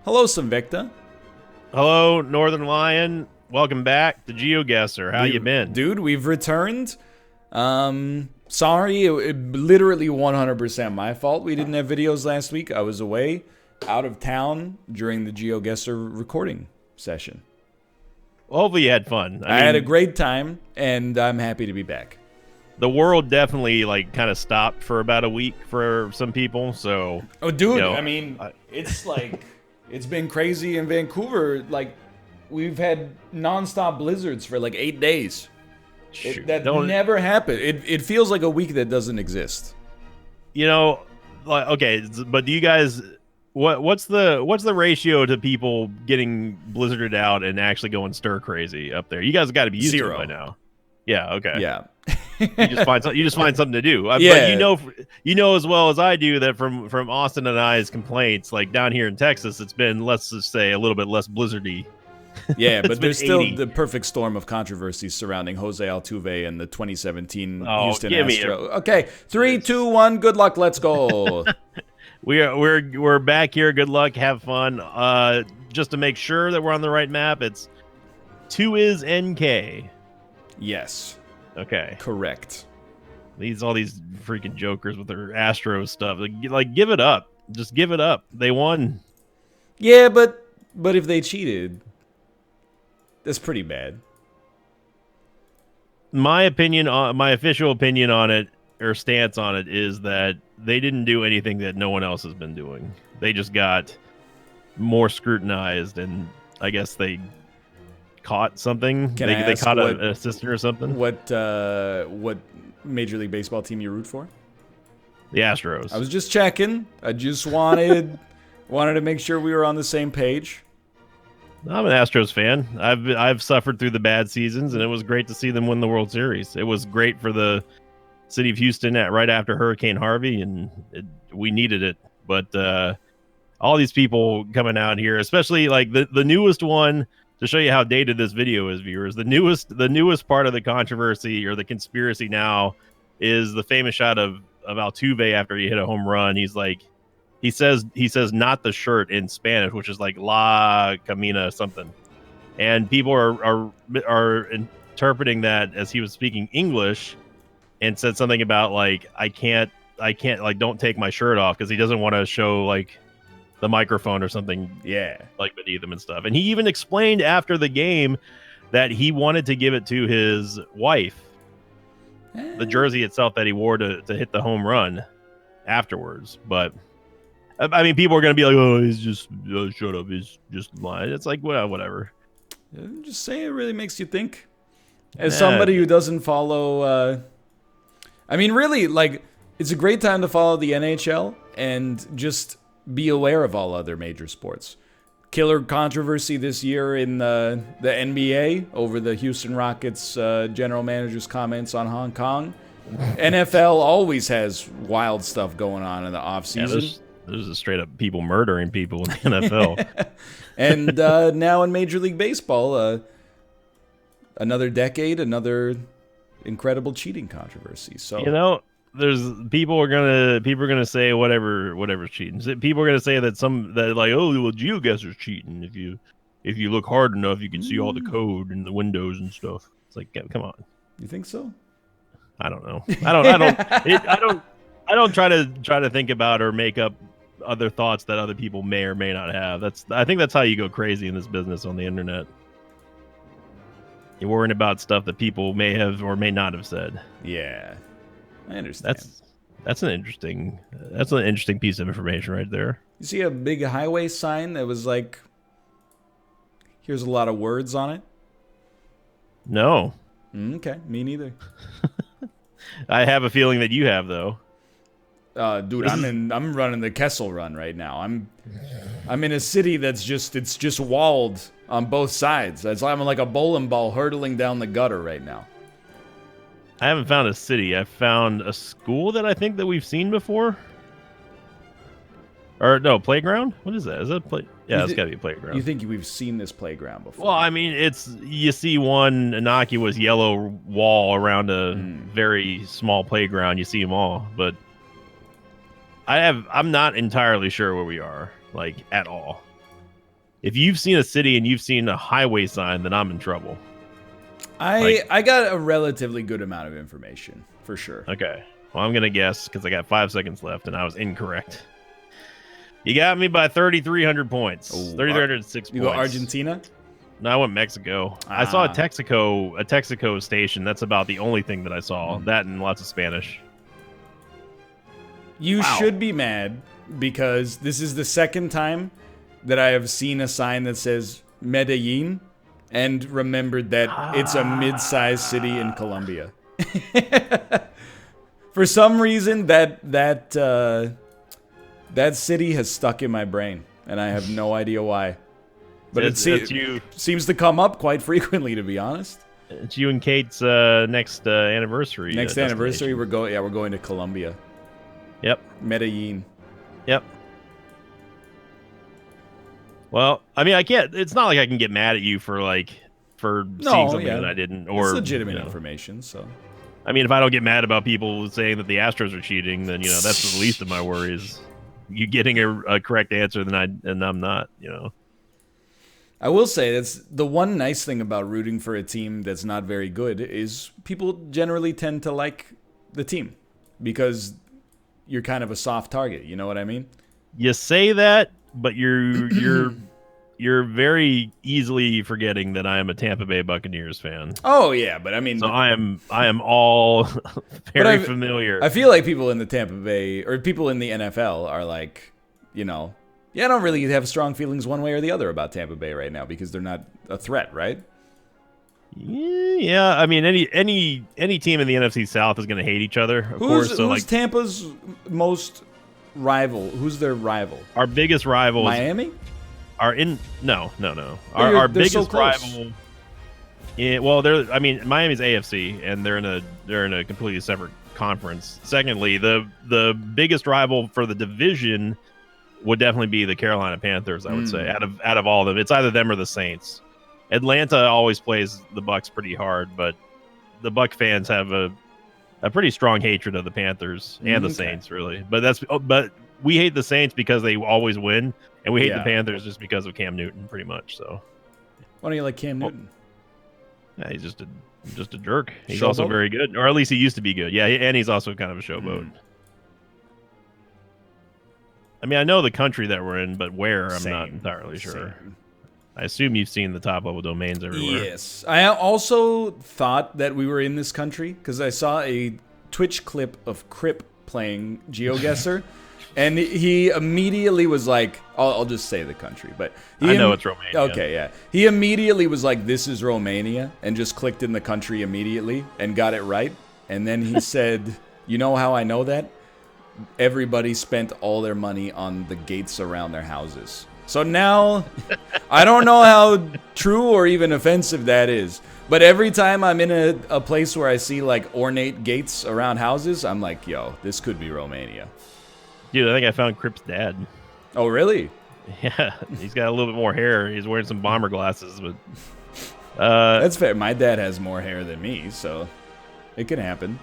Hello, Sinvicta. Hello, Northernlion. Welcome back to Geoguessr. How you been? Dude, we've returned. Sorry, it literally 100% my fault. We didn't have videos last week. I was away, out of town during the Geoguessr recording session. Well, hopefully you had fun. I had a great time, and I'm happy to be back. The world definitely kind of stopped for about a week for some people. So, oh, dude, it's like it's been crazy in Vancouver. Like, we've had nonstop blizzards for like 8 days. That never happened. It feels like a week that doesn't exist. Okay, but do you guys? What's the ratio to people getting blizzarded out and actually going stir crazy up there? You guys got to be used to it by now. Yeah. Okay. Yeah. you just find something to do. Yeah. But you know as well as I do that from Austin and I's complaints, like down here in Texas, it's been, let's just say, a little bit less blizzardy. Yeah, but there's still the perfect storm of controversies surrounding Jose Altuve and the 2017 Houston Astros. Okay, 3, 2, 1. Good luck. Let's go. We're back here. Good luck. Have fun. Just to make sure that we're on the right map, it's 2 is NK. Yes. Okay. Correct. All these freaking jokers with their Astros stuff. Like, give it up. Just give it up. They won. Yeah, but if they cheated, that's pretty bad. My official opinion on it, or stance on it, is that they didn't do anything that no one else has been doing. They just got more scrutinized, and I guess they caught something. They caught an assistant or something. What Major League Baseball team you root for? The Astros. I was just checking. I just wanted to make sure we were on the same page. I'm an Astros fan. I've suffered through the bad seasons, and it was great to see them win the World Series. It was great for the city of Houston right after Hurricane Harvey, and we needed it. But all these people coming out here, especially like the newest one, to show you how dated this video is, viewers. The newest part of the controversy or the conspiracy now is the famous shot of Altuve after he hit a home run. He's like, he says not the shirt in Spanish, which is like La Camina something, and people are interpreting that as he was speaking English, and said something about like I can't like don't take my shirt off, because he doesn't want to show like the microphone or something, like beneath him and stuff. And he even explained after the game that he wanted to give it to his wife, the jersey itself that he wore to hit the home run afterwards. But I mean, people are going to be like, oh, he's just shut up, he's just lying. It's like, well, whatever. I'm just saying, it really makes you think. As somebody who doesn't follow, I mean, really, like, it's a great time to follow the NHL and just be aware of all other major sports. Killer controversy this year in the NBA over the Houston Rockets general manager's comments on Hong Kong. NFL always has wild stuff going on in the offseason. Yeah, there's a straight up people murdering people in the NFL. And now in Major League Baseball, another decade, another incredible cheating controversy. So there's people are gonna say whatever's cheating. People are gonna say that like, oh, well, Geoguessr's cheating. If you look hard enough, you can see all the code in the windows and stuff. It's like, come on. You think so? I don't know. I don't try to think about or make up other thoughts that other people may or may not have. I think that's how you go crazy in this business on the internet. You're worrying about stuff that people may have or may not have said. Yeah. I understand. That's an interesting piece of information right there. You see a big highway sign that was like, here's a lot of words on it? No. Okay, me neither. I have a feeling that you have, though. Dude, I'm running the Kessel Run right now. I'm in a city that's just walled on both sides. I'm like a bowling ball hurtling down the gutter right now. I haven't found a city. I found a school that I think that we've seen before. Or no, playground? What is that? Is that a play? Yeah, it's got to be a playground. You think we've seen this playground before? Well, I mean, you see one innocuous yellow wall around a very small playground. You see them all, but I'm not entirely sure where we are, like, at all. if you've seen a city and you've seen a highway sign, then I'm in trouble. I got a relatively good amount of information, for sure. Okay. Well, I'm going to guess because I got 5 seconds left and I was incorrect. You got me by 3,300 points. 3,306 points. You go Argentina? No, I went Mexico. I saw a Texaco station. That's about the only thing that I saw. That and lots of Spanish. You should be mad because this is the second time that I have seen a sign that says Medellin and remembered that it's a mid-sized city in Colombia. For some reason, that city has stuck in my brain, and I have no idea why. But it seems to come up quite frequently, to be honest. It's you and Kate's next anniversary. Next anniversary, we're going to Colombia. Yep. Medellin. Yep. Well, I mean, I can't. It's not like I can get mad at you for seeing something that I didn't. Or it's legitimate information. So, I mean, if I don't get mad about people saying that the Astros are cheating, then that's the least of my worries. You getting a correct answer, and I'm not. I will say that's the one nice thing about rooting for a team that's not very good is people generally tend to like the team because you're kind of a soft target. You know what I mean? You say that, but you're very easily forgetting that I am a Tampa Bay Buccaneers fan. Oh yeah, but I mean, so I am all very familiar. I feel like people in the Tampa Bay or people in the NFL are like, I don't really have strong feelings one way or the other about Tampa Bay right now because they're not a threat, right? Yeah. I mean, any team in the NFC South is going to hate each other, of course. So who's Tampa's most rival? Who's their rival? Our biggest rival, Miami. No. Our biggest rival. Miami's AFC, and they're in a completely separate conference. Secondly, the biggest rival for the division would definitely be the Carolina Panthers. I would say out of all of them, it's either them or the Saints. Atlanta always plays the Bucks pretty hard, but the Buck fans have a pretty strong hatred of the Panthers and the Saints, really. But we hate the Saints because they always win, and we hate the Panthers just because of Cam Newton, pretty much. So, why don't you like Cam Newton? Yeah, he's just a jerk. He's also very good, or at least he used to be good. Yeah, and he's also kind of a showboat. I mean, I know the country that we're in, but where, I'm not entirely sure. Same. I assume you've seen the top-level domains everywhere. Yes. I also thought that we were in this country because I saw a Twitch clip of Crip playing Geoguessr, and he immediately was like, I'll just say the country, but I know it's Romania. Okay, yeah. He immediately was like, this is Romania, and just clicked in the country immediately and got it right. And then he said, you know how I know that? Everybody spent all their money on the gates around their houses. So now, I don't know how true or even offensive that is, but every time I'm in a place where I see like ornate gates around houses, I'm like, yo, this could be Romania. Dude, I think I found Crip's dad. Oh, really? Yeah, he's got a little bit more hair. He's wearing some bomber glasses, but that's fair. My dad has more hair than me, so it can happen.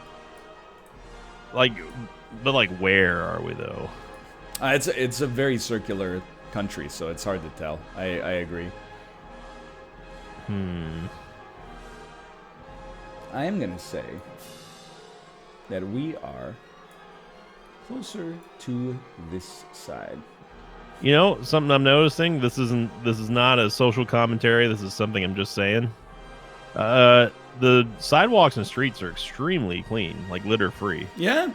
But where are we though? It's a very circular country, so it's hard to tell. I agree. I am gonna say that we are closer to this side. Something I'm noticing. This is not a social commentary. This is something I'm just saying. The sidewalks and streets are extremely clean, like litter free. Yeah.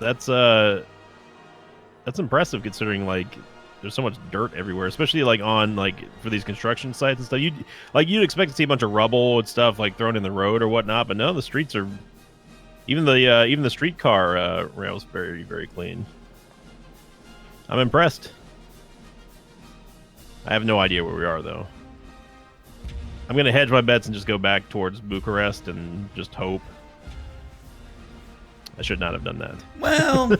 That's impressive considering there's so much dirt everywhere, especially on for these construction sites and stuff. You'd expect to see a bunch of rubble and stuff thrown in the road or whatnot, but no, the streets are even the streetcar rails very, very clean. I'm impressed. I have no idea where we are though. I'm gonna hedge my bets and just go back towards Bucharest and just hope. I should not have done that. Well,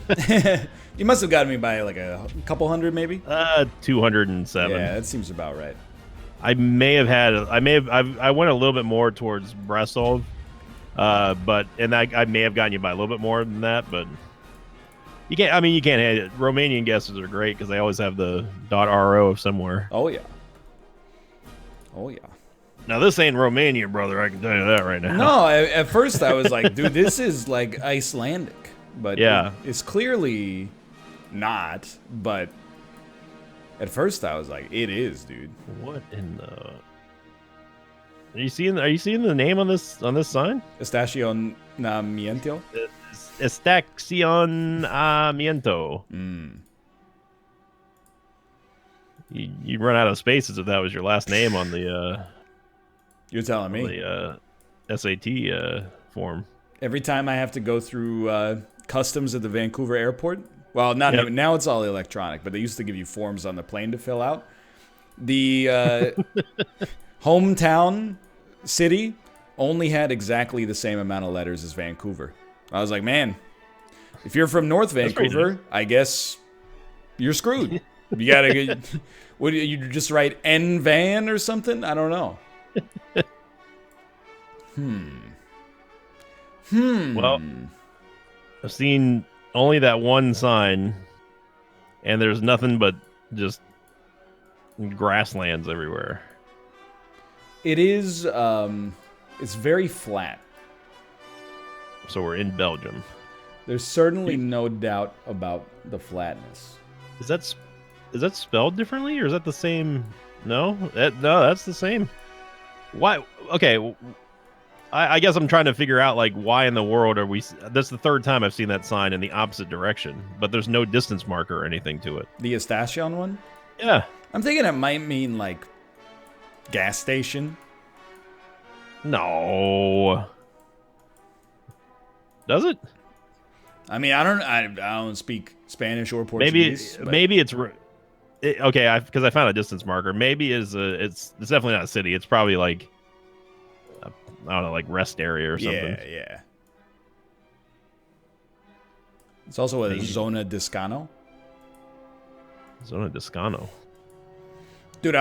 you must have gotten me by a couple hundred, maybe. 207. Yeah, that seems about right. I went a little bit more towards Brasov, I may have gotten you by a little bit more than that, but You can't. I mean, you can't. Romanian guesses are great because they always have the .ro somewhere. Oh yeah. Oh yeah. Now this ain't Romania, brother. I can tell you that right now. No, at first I was like, dude, this is like Icelandic, but yeah, it's clearly not. But at first I was like, it is, dude. What in the? Are you seeing the name on this sign? Estacionamiento. Estacionamiento. You'd run out of spaces if that was your last name on the. You're telling me the SAT form. Every time I have to go through customs at the Vancouver airport. Well, not even now. It's all electronic, but they used to give you forms on the plane to fill out. The hometown city only had exactly the same amount of letters as Vancouver. I was like, man, if you're from North Vancouver, I guess you're screwed. You gotta get. What do you just write N Van or something? I don't know. Well, I've seen only that one sign, and there's nothing but just grasslands everywhere. It is. It's very flat. So we're in Belgium. There's certainly no doubt about the flatness. Is that spelled differently, or is that the same? No, that's the same. Why? Okay, I guess I'm trying to figure out like why in the world are we? That's the third time I've seen that sign in the opposite direction, but there's no distance marker or anything to it. The Estacion one? Yeah, I'm thinking it might mean like gas station. No, does it? I mean, I don't speak Spanish or Portuguese. Maybe it's. Okay, because I found a distance marker. Maybe it's definitely not a city. It's probably like I don't know, like rest area or something. Yeah. It's also a Zona Descano. Zona Descano. Dude,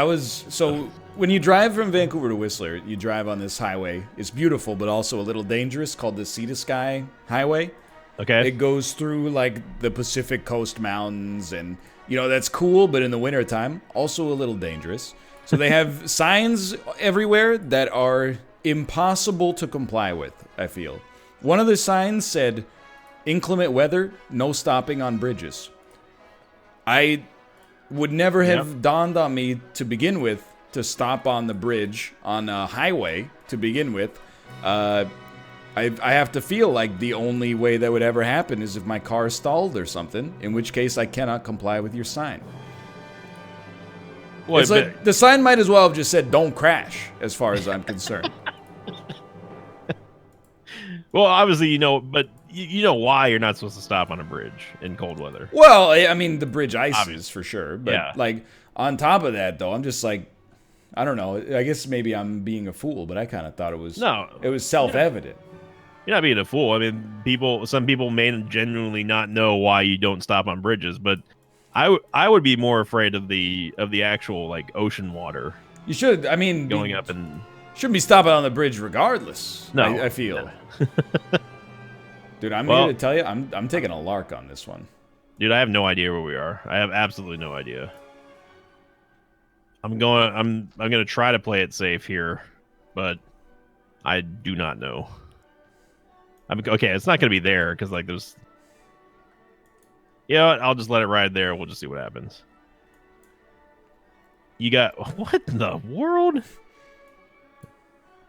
when you drive from Vancouver to Whistler, you drive on this highway. It's beautiful, but also a little dangerous, called the Sea to Sky Highway. Okay. It goes through like the Pacific Coast Mountains, and that's cool, but in the wintertime, also a little dangerous. So they have signs everywhere that are impossible to comply with, I feel. One of the signs said, inclement weather, no stopping on bridges. I would never have dawned on me to begin with to stop on the bridge on a highway to begin with. I have to feel like the only way that would ever happen is if my car stalled or something, in which case I cannot comply with your sign. Well, it's like the sign might as well have just said, don't crash, as far as I'm concerned. Well, obviously, but you know why you're not supposed to stop on a bridge in cold weather. Well, I mean, the bridge ices for sure. But, like, on top of that, though, I'm just like, I don't know. I guess maybe I'm being a fool, but I kind of thought it was self-evident. You're not being a fool. I mean, some people may genuinely not know why you don't stop on bridges, but I would be more afraid of the actual like ocean water. You should. I mean, going up and shouldn't be stopping on the bridge regardless. No, I feel. Dude, I'm here to tell you, I'm taking a lark on this one. Dude, I have no idea where we are. I have absolutely no idea. I'm gonna try to play it safe here, but I do not know. Okay, it's not gonna be there because like there's. You know what? I'll just let it ride there. We'll just see what happens. You got what in the world?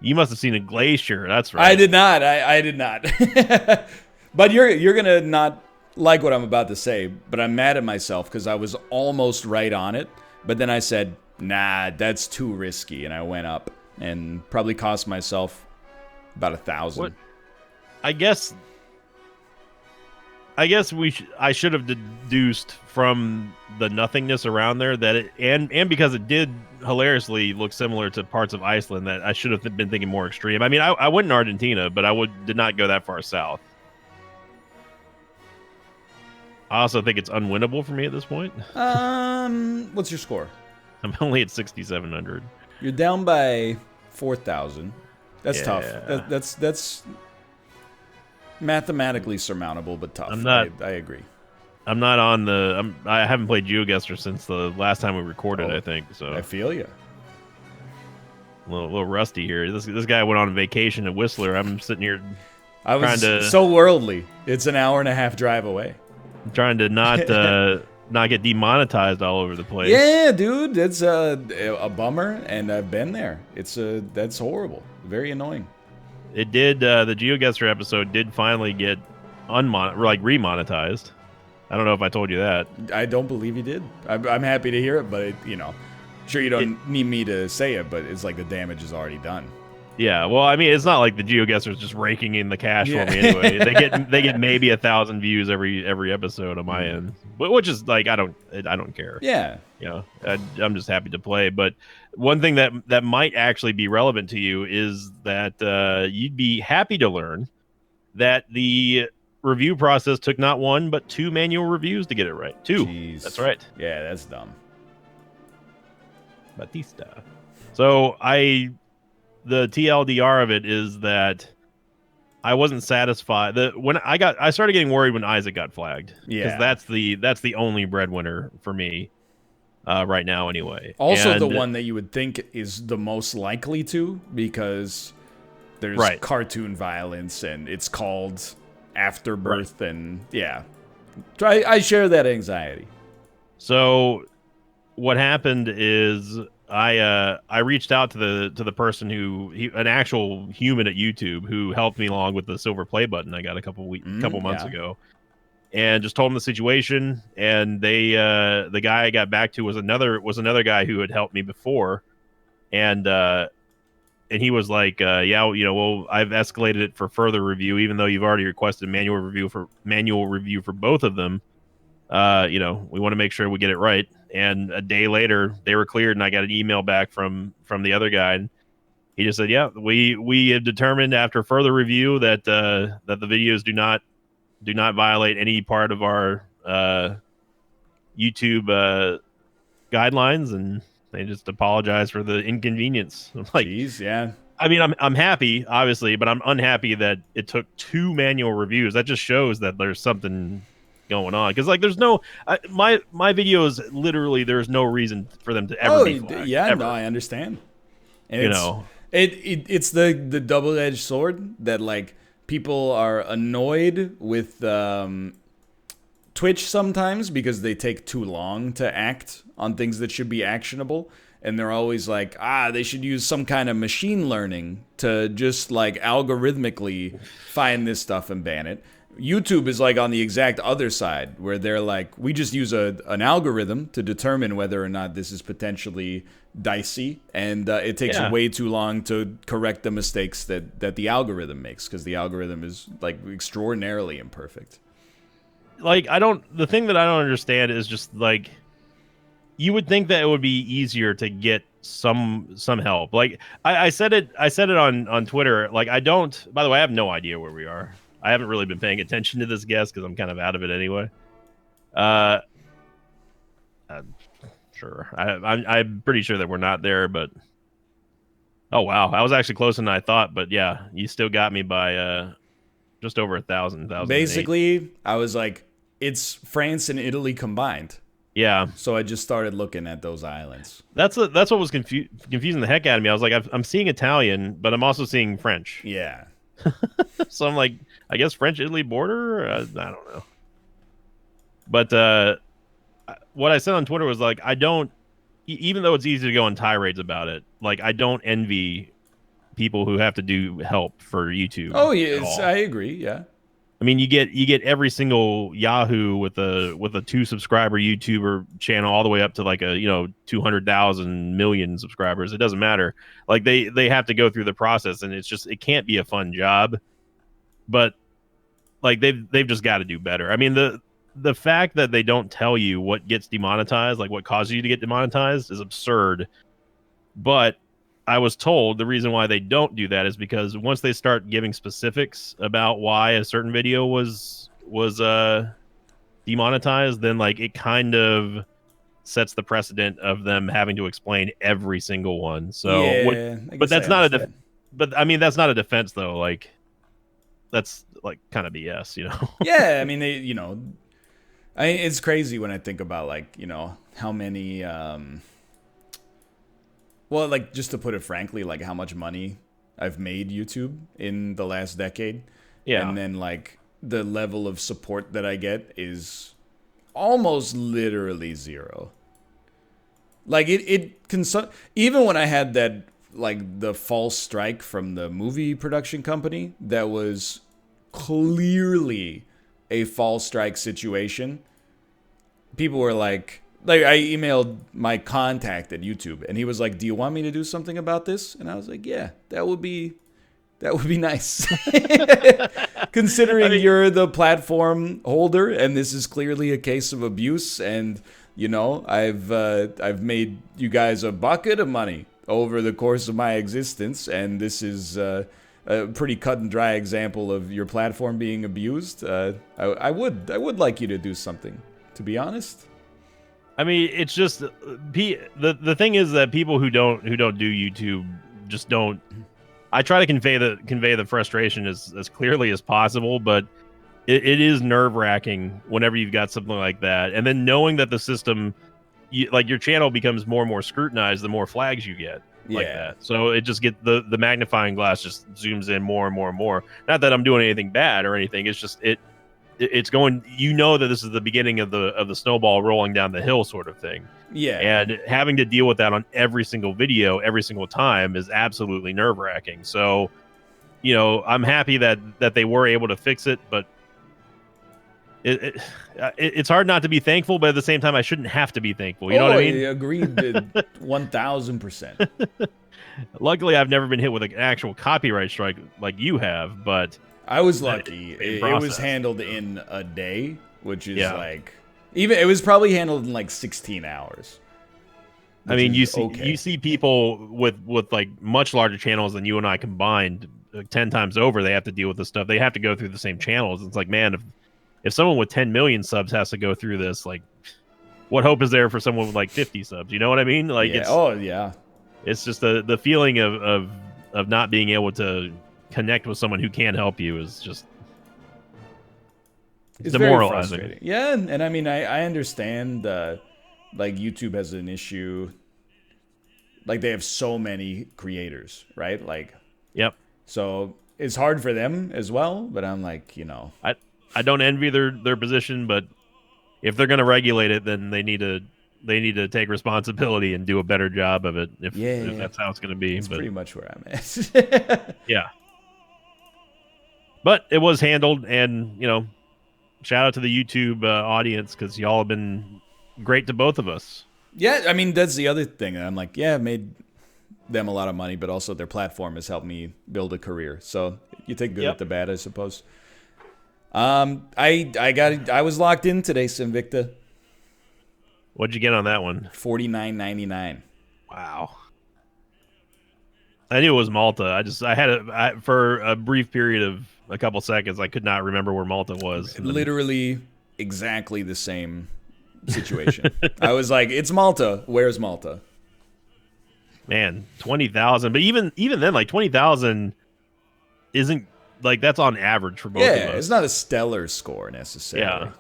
You must have seen a glacier. That's right. I did not. I did not. But you're gonna not like what I'm about to say. But I'm mad at myself because I was almost right on it. But then I said, nah, that's too risky, and I went up and probably cost myself about 1,000. What? I guess I should have deduced from the nothingness around there that it, and because it did hilariously look similar to parts of Iceland, that I should have been thinking more extreme. I mean, I went in Argentina, but did not go that far south. I also think it's unwinnable for me at this point. What's your score? I'm only at 6,700. You're down by 4,000. That's tough. That's mathematically surmountable, but tough. I agree. I'm not on the. I haven't played Geoguessr since the last time we recorded. I think so. I feel you. A little rusty here. This guy went on vacation at Whistler. I'm sitting here. I was so worldly. It's an hour and a half drive away. Trying to not not get demonetized all over the place. Yeah, dude, that's a bummer, and I've been there. That's horrible. Very annoying. It did. The Geoguessr episode did finally get remonetized. I don't know if I told you that. I don't believe you did. I'm happy to hear it, but sure you don't need me to say it, but it's like the damage is already done. Yeah, well, I mean, it's not like the Geoguessr is just raking in the cash for me anyway. They get maybe 1,000 views every episode on my end, which is like I don't care. Yeah, I'm just happy to play. But one thing that might actually be relevant to you is that you'd be happy to learn that the review process took not 1 but 2 manual reviews to get it right. 2. Jeez. That's right. Yeah, that's dumb. Batista. So the TLDR of it is that I wasn't satisfied. I started getting worried when Isaac got flagged. Yeah, because that's the only breadwinner for me right now, anyway. Also, the one that you would think is the most likely to, because there's cartoon violence and it's called Afterbirth, and yeah, I share that anxiety. So what happened is I reached out to the person an actual human at YouTube who helped me along with the silver play button I got a couple months ago, and just told him the situation. And the guy I got back to was another guy who had helped me before, and he was like, yeah, well, I've escalated it for further review, even though you've already requested manual review for both of them. We want to make sure we get it right. And a day later, they were cleared, and I got an email back from the other guy, and he just said, "Yeah, we have determined after further review that the videos do not violate any part of our YouTube guidelines," and they just apologize for the inconvenience. I'm like, jeez, yeah. I mean, I'm happy, obviously, but I'm unhappy that it took 2 manual reviews. That just shows that there's something going on, because like there's no my videos, literally there's no reason for them to ever be flagged, ever. No, I understand. And it's the double-edged sword that like people are annoyed with Twitch sometimes because they take too long to act on things that should be actionable, and they're always like, they should use some kind of machine learning to just like algorithmically find this stuff and ban it. YouTube is like on the exact other side, where they're like, we just use an algorithm to determine whether or not this is potentially dicey, and it takes way too long to correct the mistakes that the algorithm makes, because the algorithm is like extraordinarily imperfect. Like, the thing that I don't understand is just like, you would think that it would be easier to get some help. Like I said it on Twitter. Like, by the way, I have no idea where we are. I haven't really been paying attention to this guest because I'm kind of out of it anyway. Sure. I'm pretty sure that we're not there, but oh wow, I was actually closer than I thought. But yeah, you still got me by just over 1,000. Basically, I was like, it's France and Italy combined. Yeah. So I just started looking at those islands. That's what was confusing the heck out of me. I was like, I'm seeing Italian, but I'm also seeing French. Yeah. So I'm like, I guess French-Italy border? I don't know. But what I said on Twitter was like, even though it's easy to go on tirades about it, like, I don't envy people who have to do help for YouTube. Oh, yes, I agree, yeah. I mean, you get every single Yahoo with a 2 subscriber YouTuber channel all the way up to like a 200,000 million subscribers. It doesn't matter. Like they have to go through the process, and it can't be a fun job. But like they've just got to do better. I mean, the fact that they don't tell you what gets demonetized, like what causes you to get demonetized, is absurd. But I was told the reason why they don't do that is because once they start giving specifics about why a certain video was demonetized, then like it kind of sets the precedent of them having to explain every single one. So, yeah, but that's not but I mean, that's not a defense though. Like, that's like kind of BS, Yeah, I mean, It's crazy when I think about, like, you know, how many, well, like, just to put it frankly, like, how much money I've made YouTube in the last decade. Yeah. And then, like, the level of support that I get is almost literally zero. Like, even when I had that, like, the false strike from the movie production company, that was clearly a false strike situation. People were like I emailed my contact at YouTube, and he was like, "Do you want me to do something about this?" And I was like, "Yeah, that would be nice." Considering you're the platform holder, and this is clearly a case of abuse, and you know, I've made you guys a bucket of money over the course of my existence, and this is a pretty cut and dry example of your platform being abused. I would like you to do something, to be honest. I mean, it's just the thing is that people who don't do YouTube just don't. I try to convey the frustration as clearly as possible, but it is nerve-wracking whenever you've got something like that, and then knowing that the system, like your channel becomes more and more scrutinized the more flags you get. Like that. So it just the magnifying glass just zooms in more and more and more. Not that I'm doing anything bad or anything. It's just it's going, you know, that this is the beginning of the snowball rolling down the hill sort of thing. Yeah. And having to deal with that on every single video every single time is absolutely nerve-wracking. So, you know, I'm happy that they were able to fix it, but it's hard not to be thankful, but at the same time, I shouldn't have to be thankful. You know what I mean? Agreed 1,000%. Luckily, I've never been hit with an actual copyright strike like you have, but I was lucky. It was handled in a day, which is like, even it was probably handled in like 16 hours. I mean, you see people with like much larger channels than you and I combined 10 times over. They have to deal with this stuff. They have to go through the same channels. It's like, man, if someone with 10 million subs has to go through this, like, what hope is there for someone with like 50 subs? You know what I mean? Like, it's just the feeling of not being able to connect with someone who can't help you is just it's demoralizing. Yeah, and I mean, I understand. Like, YouTube has an issue. Like, they have so many creators, right? Like, yep. So it's hard for them as well. But I'm like, you know, I don't envy their position, but if they're going to regulate it, then they need to take responsibility and do a better job of it. If that's how it's going to be. That's pretty much where I'm at. Yeah. But it was handled, and, you know, shout out to the YouTube audience, because y'all have been great to both of us. Yeah, I mean, that's the other thing. I'm like, yeah, I made them a lot of money, but also their platform has helped me build a career. So you take good at the bad, I suppose. I was locked in today, Sinvicta. What'd you get on that one? $49.99. Wow. I knew it was Malta. For a brief period of a couple seconds, I could not remember where Malta was. Literally exactly the same situation. I was like, it's Malta. Where's Malta? Man, 20,000. But even then, like, 20,000 isn't, like, that's on average for both of us. Yeah, it's not a stellar score necessarily. Yeah.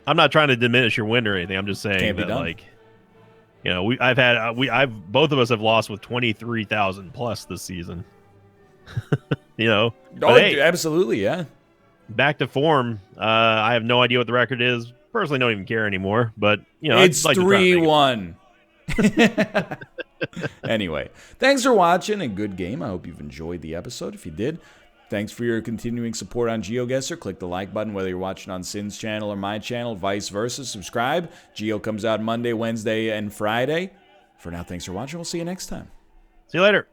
I'm not trying to diminish your win or anything. I'm just saying that, like, you know, both of us have lost with 23,000 plus this season. You know, hey, absolutely, yeah. Back to form. I have no idea what the record is. Personally, don't even care anymore. But, you know, it's 3-1. Anyway, thanks for watching, and good game. I hope you've enjoyed the episode. If you did, thanks for your continuing support on Geoguessr. Click the like button whether you're watching on Sin's channel or my channel, vice versa. Subscribe. Geo comes out Monday, Wednesday, and Friday. For now, thanks for watching. We'll see you next time. See you later.